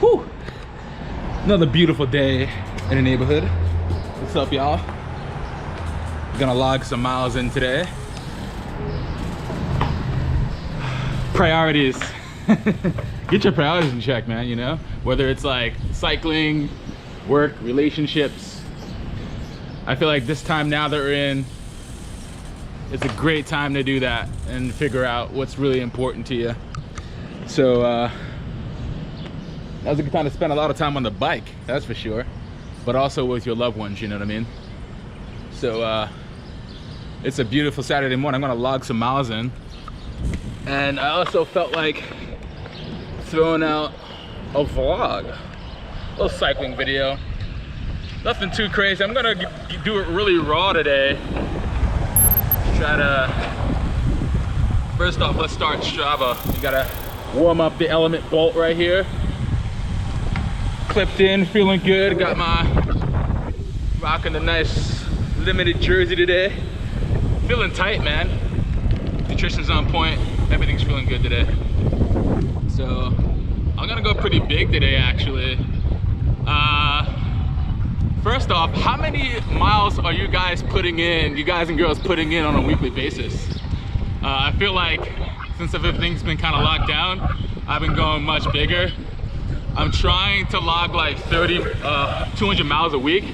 Whew. Another beautiful day in the neighborhood. What's up, y'all? Gonna log some miles in today. Priorities. Get your priorities in check, man, you know? Whether it's like cycling, work, relationships. I feel like this time now that we're in, it's a great time to do that and figure out what's really important to you. So that was a good time to spend a lot of time on the bike, that's for sure. But also with your loved ones, you know what I mean? So it's a beautiful Saturday morning. I'm gonna log some miles in. And I also felt like throwing out a vlog, a little cycling video. Nothing too crazy. I'm gonna do it really raw today. Try to, first off, let's start Strava. You gotta warm up the Element bolt right here. Clipped in, feeling good. Got my, rocking the nice limited jersey today. Feeling tight, man. Nutrition's on point. Everything's feeling good today. So I'm gonna go pretty big today, actually. First off, how many miles are you guys putting in, you guys and girls putting in on a weekly basis? I feel like since everything's been kind of locked down, I've been going much bigger. I'm trying to log like 200 miles a week.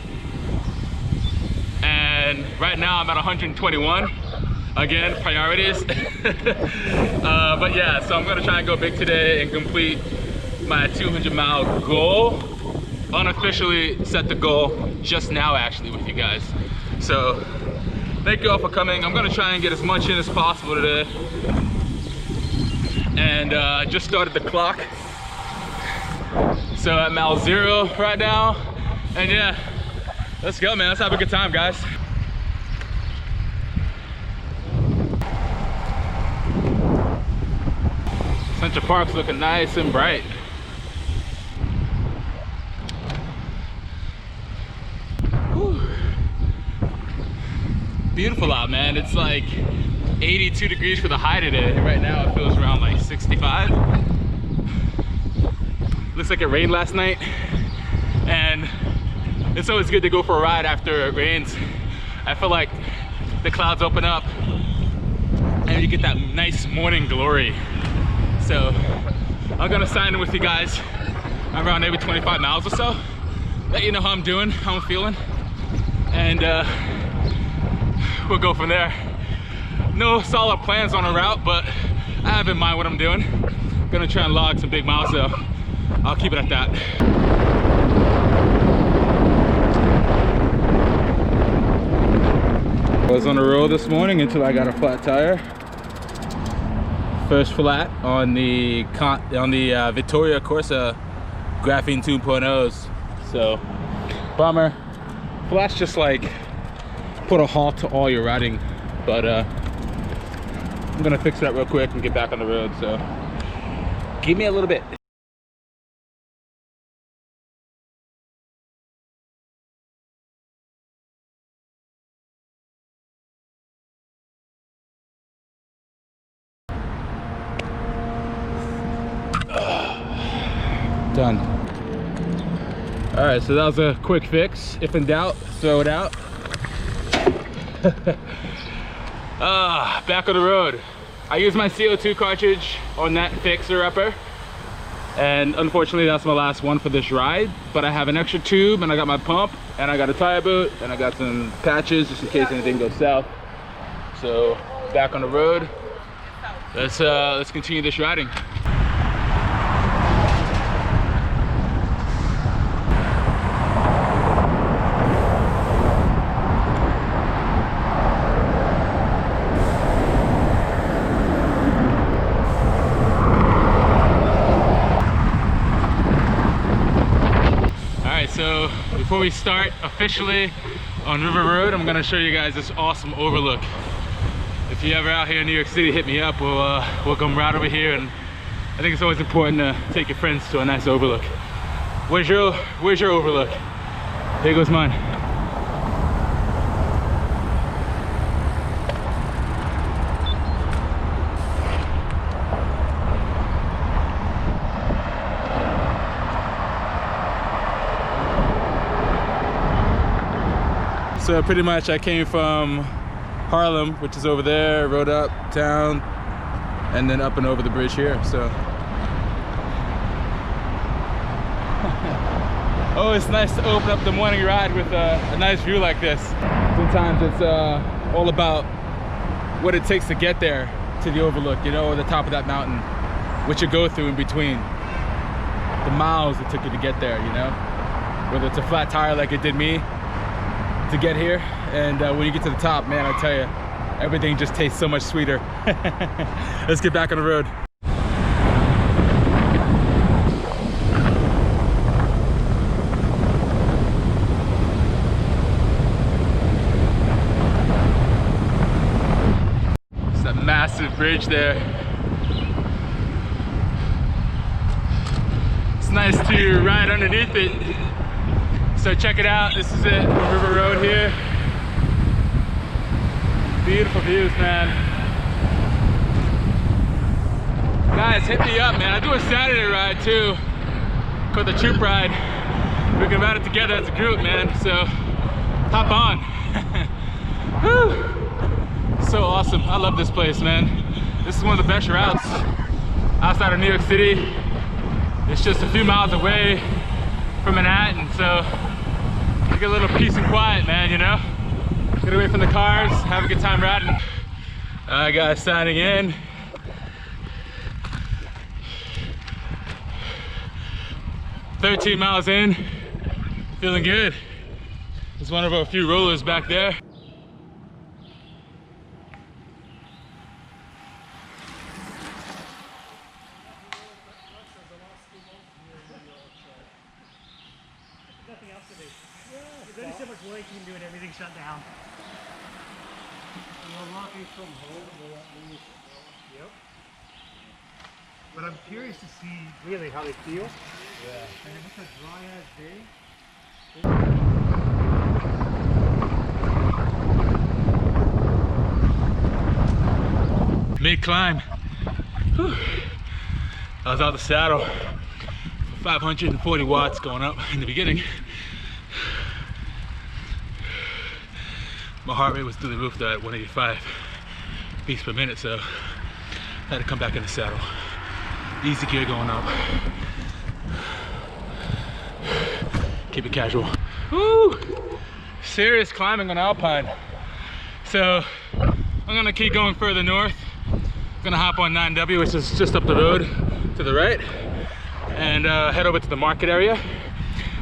And right now I'm at 121. Again, priorities. But yeah, so I'm gonna try and go big today and complete my 200-mile goal. Unofficially set the goal just now, actually, with you guys. So thank you all for coming. I'm gonna try and get as much in as possible today. And I just started the clock. So at mile 0 right now. And yeah, let's go, man. Let's have a good time, guys. Central Park's looking nice and bright. Whew. Beautiful out, man. It's like 82 degrees for the high today. Right now it feels around like 65. Looks like it rained last night. And it's always good to go for a ride after it rains. I feel like the clouds open up and you get that nice morning glory. So I'm gonna sign in with you guys around maybe 25 miles or so. Let you know how I'm doing, how I'm feeling. And we'll go from there. No solid plans on a route, but I have in mind what I'm doing. Gonna try and log some big miles, so I'll keep it at that. I was on the road this morning until I got a flat tire. First flat on the Vittoria Corsa Graphene 2.0s. So, bummer. Flats just like put a halt to all your riding, but I'm gonna fix that real quick and get back on the road. So, give me a little bit. Done. All right, so that was a quick fix. If in doubt, throw it out. Back on the road. I used my CO2 cartridge on that fixer-upper, and unfortunately that's my last one for this ride, but I have an extra tube, and I got my pump, and I got a tire boot, and I got some patches just in case anything goes south. So back on the road. Let's continue this riding. So before we start officially on River Road, I'm gonna show you guys this awesome overlook. If you're ever out here in New York City, hit me up. We'll come right over here, and I think it's always important to take your friends to a nice overlook. Where's your overlook? Here goes mine. So pretty much I came from Harlem, which is over there, rode up town, and then up and over the bridge here. So oh, it's nice to open up the morning ride with a nice view like this. Sometimes it's all about what it takes to get there to the overlook, you know, or the top of that mountain, what you go through in between, the miles it took you to get there, you know, whether it's a flat tire like it did me to get here, and when you get to the top, man, I tell you, everything just tastes so much sweeter. Let's get back on the road. It's that massive bridge there. It's nice to ride underneath it. So check it out, this is it, River Road here. Beautiful views, man. Guys, hit me up, man. I do a Saturday ride too, called the Troop Ride. We can ride it together as a group, man, so hop on. Whew. So awesome, I love this place, man. This is one of the best routes outside of New York City. It's just a few miles away from Manhattan, so you get a little peace and quiet, man, you know? Get away from the cars, have a good time riding. Alright guys, signing in. $13 miles in, feeling good. There's one of our few rollers back there. Nothing else to do. There's only so much work you can do and everything's shut down. You're walking from home without leaving. Yep. But I'm curious to see really how they feel. Yeah. And if it's a dry ass day. Mid-climb. Whew. I was out the saddle for 540 watts going up in the beginning. My heart rate was through the roof though at 185 beats per minute, so I had to come back in the saddle. Easy gear going up. Keep it casual. Woo! Serious climbing on Alpine. So I'm gonna keep going further north. I'm gonna hop on 9W, which is just up the road to the right, and head over to the market area,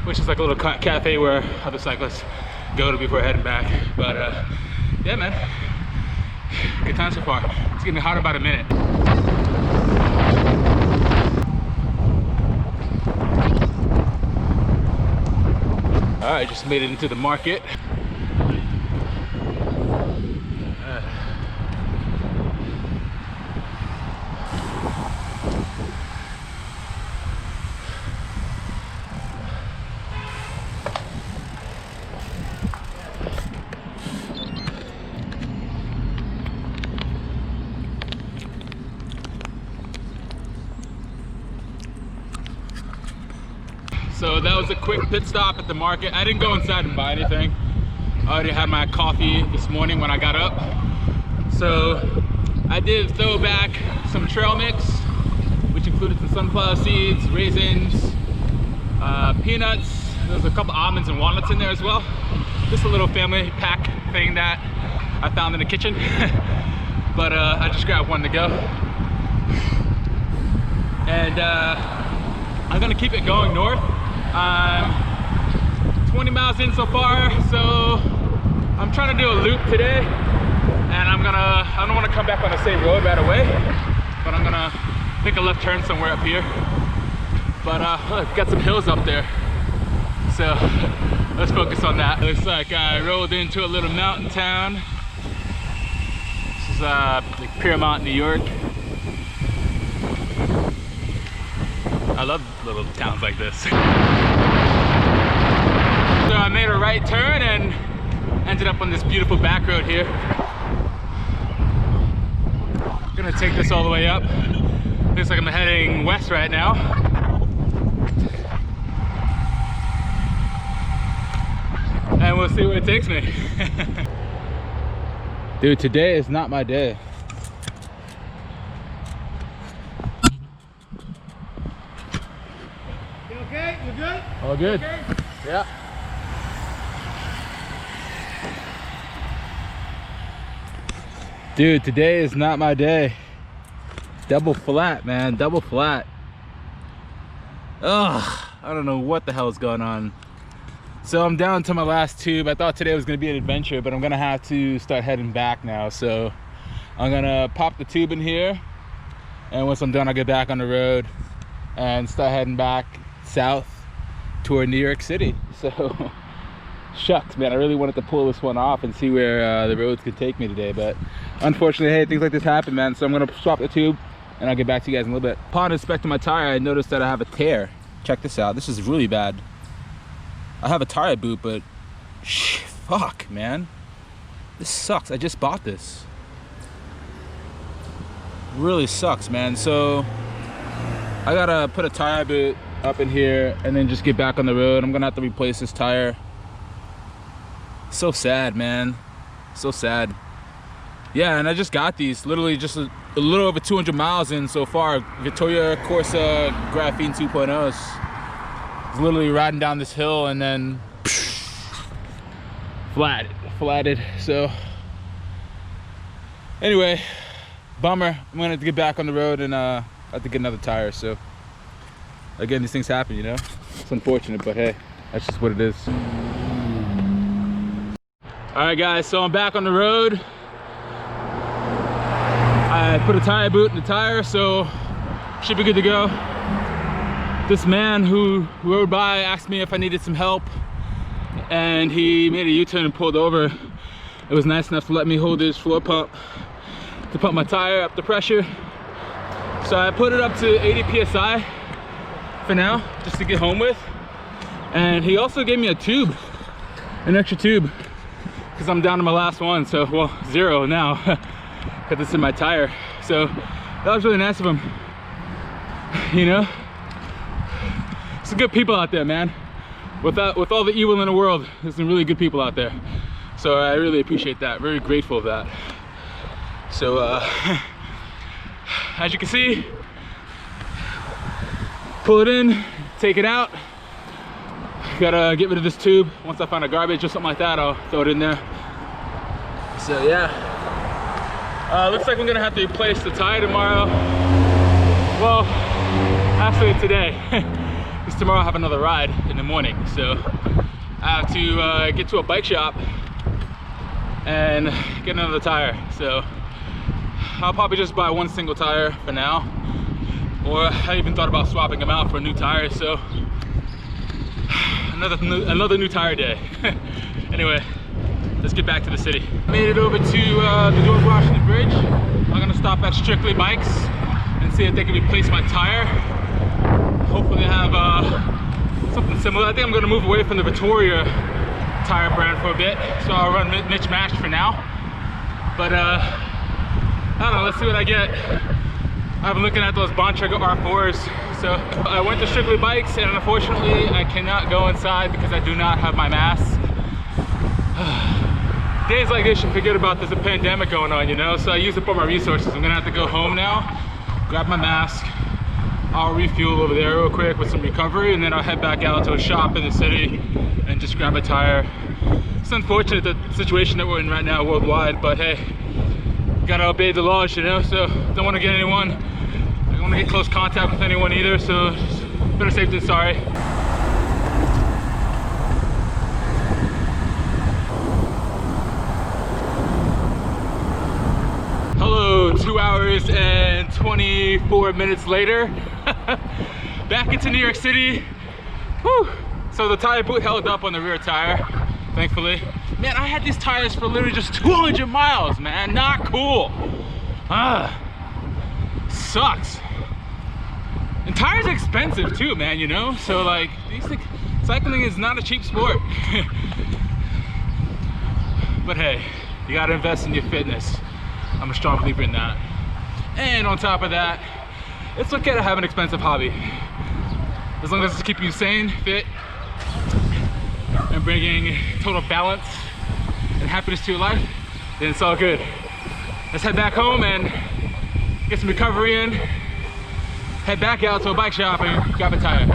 which is like a little cafe where other cyclists go to before heading back. But yeah, man, good time so far. It's getting hot about a minute. All right, just made it into the market. So that was a quick pit stop at the market. I didn't go inside and buy anything. I already had my coffee this morning when I got up. So I did throw back some trail mix, which included some sunflower seeds, raisins, peanuts. There's a couple almonds and walnuts in there as well. Just a little family pack thing that I found in the kitchen. But I just grabbed one to go. And I'm gonna keep it going north. I'm 20 miles in so far, so I'm trying to do a loop today, and I don't want to come back on the same road right away, but I'm gonna make a left turn somewhere up here. But look, got some hills up there, so let's focus on that. Looks like I rolled into a little mountain town. This is like Piermont, New York. I love little towns like this. So I made a right turn and ended up on this beautiful back road here. I'm gonna take this all the way up. Looks like I'm heading west right now. and we'll see where it takes me. Dude, today is not my day. You okay? You good? All good. Okay. Yeah. Dude, today is not my day. Double flat, man, double flat. Ugh, I don't know what the hell is going on. So I'm down to my last tube. I thought today was gonna be an adventure, but I'm gonna have to start heading back now. So I'm gonna pop the tube in here, and once I'm done, I'll get back on the road and start heading back south toward New York City. So shucks, man, I really wanted to pull this one off and see where the roads could take me today, but unfortunately, hey, things like this happen, man. So I'm gonna swap the tube and I'll get back to you guys in a little bit. Upon inspecting my tire, I noticed that I have a tear. Check this out. This is really bad. I have a tire boot, but fuck, man. This sucks. I just bought this. Really sucks, man. So I gotta put a tire boot up in here and then just get back on the road. I'm gonna have to replace this tire. So sad, man. So sad. Yeah, and I just got these literally just a little over 200 miles in so far. Vittoria Corsa Graphene 2.0s. It's literally riding down this hill and then flatted. So anyway, bummer. I'm gonna have to get back on the road and I have to get another tire. So again, these things happen, you know. It's unfortunate, but hey, that's just what it is. All right, guys. So I'm back on the road. I put a tire boot in the tire, so should be good to go. This man who rode by asked me if I needed some help, and he made a U-turn and pulled over. It was nice enough to let me hold his floor pump to pump my tire up the pressure. So I put it up to 80 psi for now, just to get home with. And he also gave me a tube, an extra tube, because I'm down to my last one. So, well, 0 now. Got this in my tire, so that was really nice of him. You know, some good people out there, man. With all the evil in the world, there's some really good people out there. So I really appreciate that. Very grateful of that. So as you can see, pull it in, take it out. Gotta get rid of this tube. Once I find a garbage or something like that, I'll throw it in there. So yeah. Looks like we're gonna have to replace the tire tomorrow. Well, actually today, because tomorrow I have another ride in the morning. So I have to get to a bike shop and get another tire. So I'll probably just buy one single tire for now, or I even thought about swapping them out for a new tire. So another new tire day. Anyway, let's get back to the city. Made it over to the George Washington Bridge. I'm gonna stop at Strictly Bikes and see if they can replace my tire. Hopefully they have something similar. I think I'm gonna move away from the Vittoria tire brand for a bit. So I'll run mismatched for now. But I don't know, let's see what I get. I've been looking at those Bontrager R4s. So I went to Strictly Bikes, and unfortunately I cannot go inside because I do not have my mask. Days like this, you forget about there's a pandemic going on, you know? So I use up all my resources. I'm gonna have to go home now, grab my mask. I'll refuel over there real quick with some recovery, and then I'll head back out to a shop in the city and just grab a tire. It's unfortunate, the situation that we're in right now worldwide, but hey, gotta obey the laws, you know? So don't wanna get anyone, I don't wanna get close contact with anyone either, so better safe than sorry. Hello, 2 hours and 24 minutes later. Back into New York City. Whew. So the tire boot held up on the rear tire, thankfully. Man, I had these tires for literally just 200 miles, man. Not cool. Sucks. And tires are expensive too, man, you know? So like, cycling is not a cheap sport. But hey, you gotta invest in your fitness. I'm a strong believer in that. And on top of that, it's okay to have an expensive hobby. As long as it's keeping you sane, fit, and bringing total balance and happiness to your life, then it's all good. Let's head back home and get some recovery in, head back out to a bike shop and grab a tire.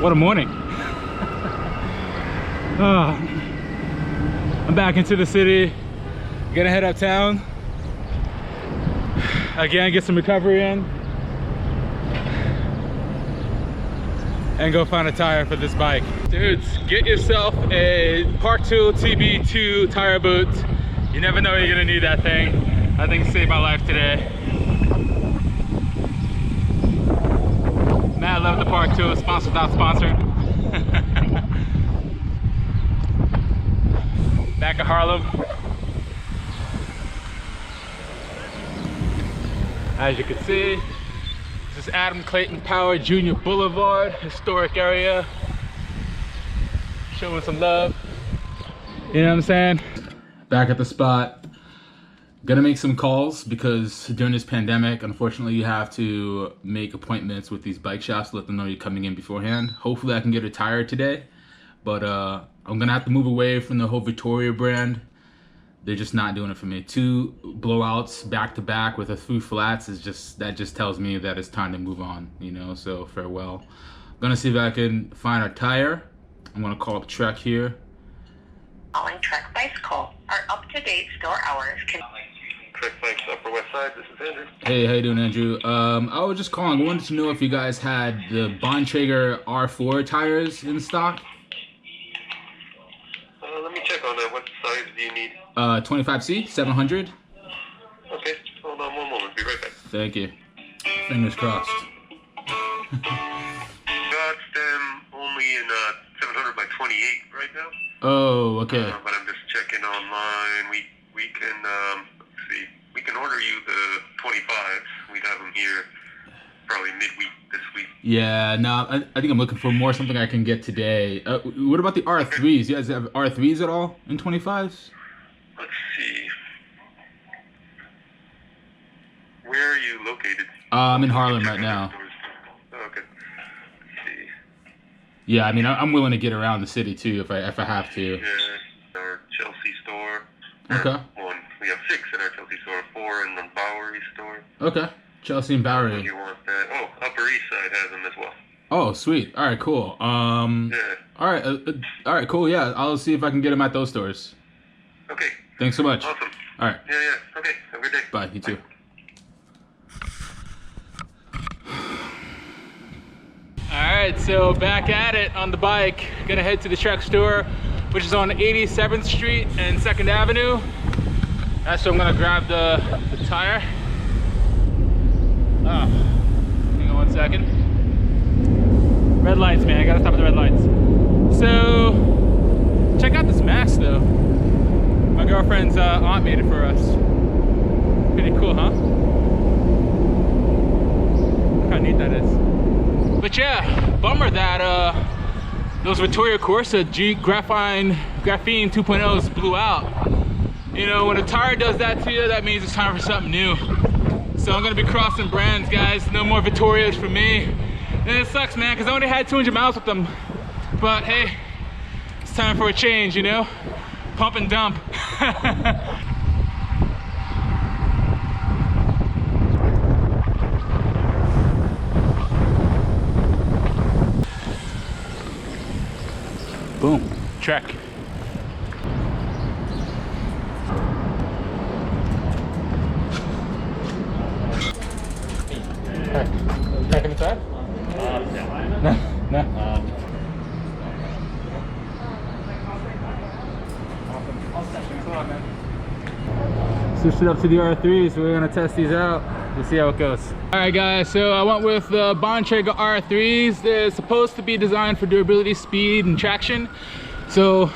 What a morning. I'm back into the city, gonna head uptown. Again, get some recovery in. And go find a tire for this bike. Dudes, get yourself a Park Tool TB2 tire boot. You never know you're gonna need that thing. I think it saved my life today. Man, I love the Park Tool, sponsored, not sponsored. Back at Harlem. As you can see, this is Adam Clayton Power Jr. Boulevard, historic area. Showing some love. You know what I'm saying? Back at the spot. Gonna make some calls because during this pandemic, unfortunately, you have to make appointments with these bike shops to let them know you're coming in beforehand. Hopefully I can get a tire today, but I'm gonna have to move away from the whole Victoria brand. They're just not doing it for me. 2 blowouts back to back with a 3 flats is just, that just tells me that it's time to move on, you know, so farewell. I'm gonna see if I can find a tire. I'm gonna call up Trek here. Calling Trek Bicycle. Our up-to-date store hours can... Trek Bikes, Upper West Side, this is Andrew. Hey, how you doing, Andrew? I was just calling. I wanted to know if you guys had the Bontrager R4 tires in stock. Let me check on that. What size do you need? 25C, 700. Okay, hold on one moment. Be right back. Thank you. Fingers crossed. Got them only in 700 by 28 right now. Oh, okay. But I'm just checking online. We can let's see. We can order you the 25s. We'd have them here probably midweek this week. Yeah, no, I think I'm looking for more something I can get today. What about the R3s? You guys have R3s at all in 25s? Let's see. Where are you located? I'm in Harlem right now. Okay. Let's see. Yeah, I mean, I'm willing to get around the city too if I have to. Yeah, our Chelsea store. Okay. One. We have 6 in our Chelsea store, 4 in the Bowery store. Okay. Chelsea and Bowery. You want that? Oh, Upper East Side has them as well. Oh, sweet. All right, cool. Yeah. All right, cool. Yeah, I'll see if I can get them at those stores. Okay. Thanks so much. Awesome. All right. Yeah. Okay. Have a good day. Bye. You too. All right, so back at it on the bike. Gonna head to the Trek store, which is on 87th Street and 2nd Avenue. That's where I'm gonna grab the tire. Oh, hang on one second. Red lights, man, I gotta stop at the red lights. So, check out this mask though. My girlfriend's aunt made it for us. Pretty cool, huh? Look how neat that is. But yeah, bummer that those Vittoria Corsa Graphene 2.0s blew out. You know, when a tire does that to you, that means it's time for something new. So I'm gonna be crossing brands, guys. No more Vittorias for me. And it sucks, man, because I only had 200 miles with them. But hey, it's time for a change, you know? Pump and dump. Boom, Trek. Back in the side? No. Switched it up to the R3, so we're gonna test these out. We'll see how it goes. All right, guys, so I went with the Bontrager R3s. They're supposed to be designed for durability, speed, and traction. So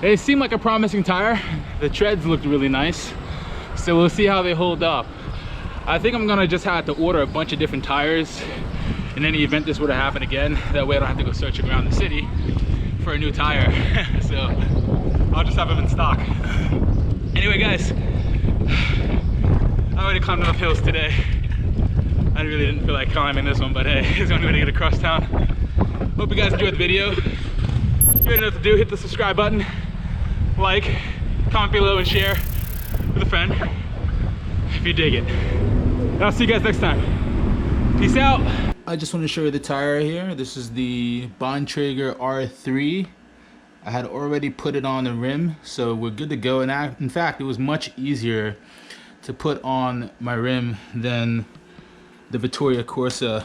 they seem like a promising tire. The treads looked really nice. So we'll see how they hold up. I think I'm gonna just have to order a bunch of different tires in any event this were to happen again. That way I don't have to go searching around the city for a new tire. So I'll just have them in stock. Anyway, guys, I already climbed enough hills today. I really didn't feel like climbing this one, but hey, it's the only way to get across town. Hope you guys enjoyed the video. You already know what to do. Hit the subscribe button, like, comment below, and share with a friend if you dig it. And I'll see you guys next time. Peace out. I just want to show you the tire here. This is the Bontrager R3. I had already put it on the rim, so we're good to go. And in fact, it was much easier to put on my rim than the Vittoria Corsa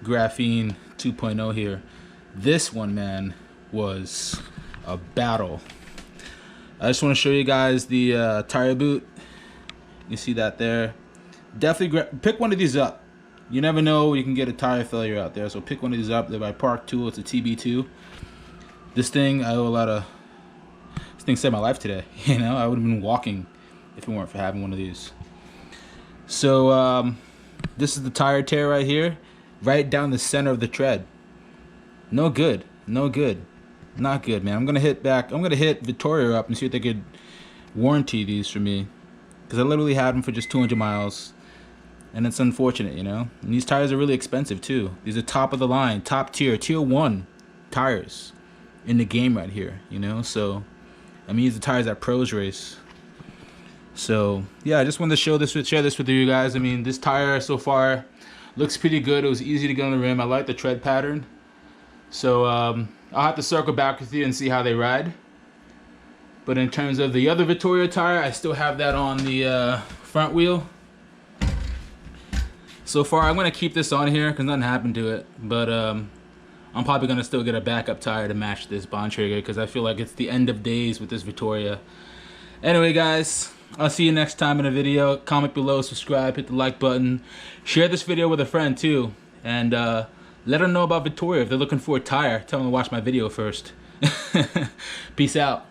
Graphene 2.0 here. This one, man, was a battle. I just want to show you guys the tire boot. You see that there. Definitely pick one of these up. You never know, you can get a tire failure out there, so pick one of these up. They're by Park Tool. It's a TB2. This thing, I owe a lot of. This thing saved my life today. You know, I would have been walking if it weren't for having one of these. So this is the tire tear right here, right down the center of the tread. No good, no good, not good, man. I'm gonna hit Vittoria up and see if they could warranty these for me, because I literally had them for just 200 miles, and it's unfortunate, you know. And these tires are really expensive too. These are top of the line, top tier, tier 1 tires in the game right here, you know. So I mean, these are tires that pros race. So yeah, I just wanted to share this with you guys. I mean, this tire so far looks pretty good. It was easy to get on the rim. I like the tread pattern. So I'll have to circle back with you and see how they ride. But in terms of the other Vittoria tire, I still have that on the front wheel. So far, I'm gonna keep this on here because nothing happened to it. But I'm probably gonna still get a backup tire to match this Bontrager because I feel like it's the end of days with this Vittoria. Anyway, guys, I'll see you next time in a video. Comment below, subscribe, hit the like button. Share this video with a friend too. And let them know about Vittoria. If they're looking for a tire, tell them to watch my video first. Peace out.